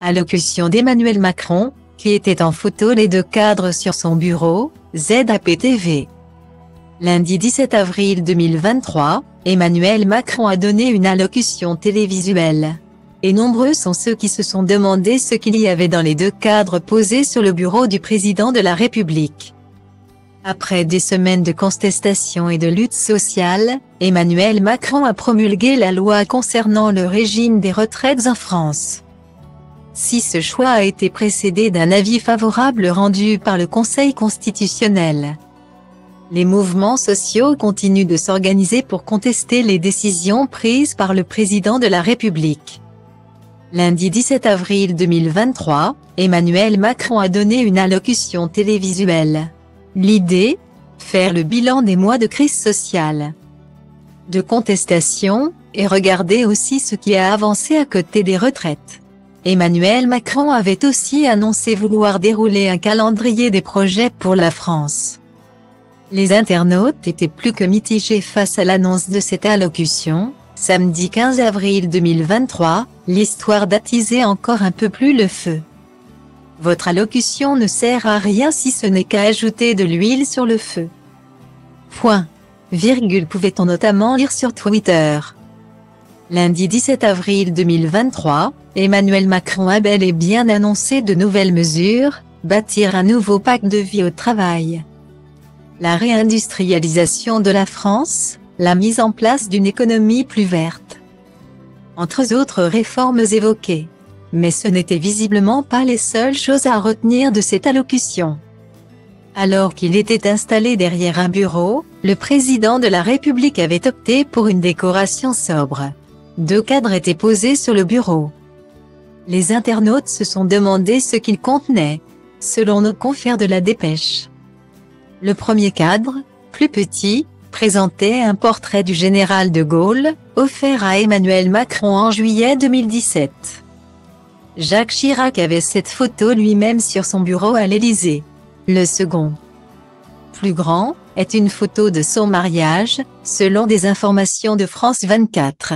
Allocution d'Emmanuel Macron, qui était en photo les deux cadres sur son bureau, ZAPTV. Lundi 17 avril 2023, Emmanuel Macron a donné une allocution télévisuelle. Et nombreux sont ceux qui se sont demandé ce qu'il y avait dans les deux cadres posés sur le bureau du président de la République. Après des semaines de contestation et de lutte sociale, Emmanuel Macron a promulgué la loi concernant le régime des retraites en France. Si ce choix a été précédé d'un avis favorable rendu par le Conseil constitutionnel. Les mouvements sociaux continuent de s'organiser pour contester les décisions prises par le président de la République. Lundi 17 avril 2023, Emmanuel Macron a donné une allocution télévisuelle. L'idée ? Faire le bilan des mois de crise sociale, de contestation, et regarder aussi ce qui a avancé à côté des retraites. Emmanuel Macron avait aussi annoncé vouloir dérouler un calendrier des projets pour la France. Les internautes étaient plus que mitigés face à l'annonce de cette allocution. Samedi 15 avril 2023, l'histoire d'attiser encore un peu plus le feu. Votre allocution ne sert à rien si ce n'est qu'à ajouter de l'huile sur le feu. Pouvait-on notamment lire sur Twitter. Lundi 17 avril 2023, Emmanuel Macron a bel et bien annoncé de nouvelles mesures, bâtir un nouveau pacte de vie au travail. La réindustrialisation de la France, la mise en place d'une économie plus verte. Entre autres réformes évoquées. Mais ce n'étaient visiblement pas les seules choses à retenir de cette allocution. Alors qu'il était installé derrière un bureau, le président de la République avait opté pour une décoration sobre. Deux cadres étaient posés sur le bureau. Les internautes se sont demandé ce qu'ils contenaient, selon nos confrères de la Dépêche. Le premier cadre, plus petit, présentait un portrait du général de Gaulle, offert à Emmanuel Macron en juillet 2017. Jacques Chirac avait cette photo lui-même sur son bureau à l'Élysée. Le second, plus grand, est une photo de son mariage, selon des informations de France 24.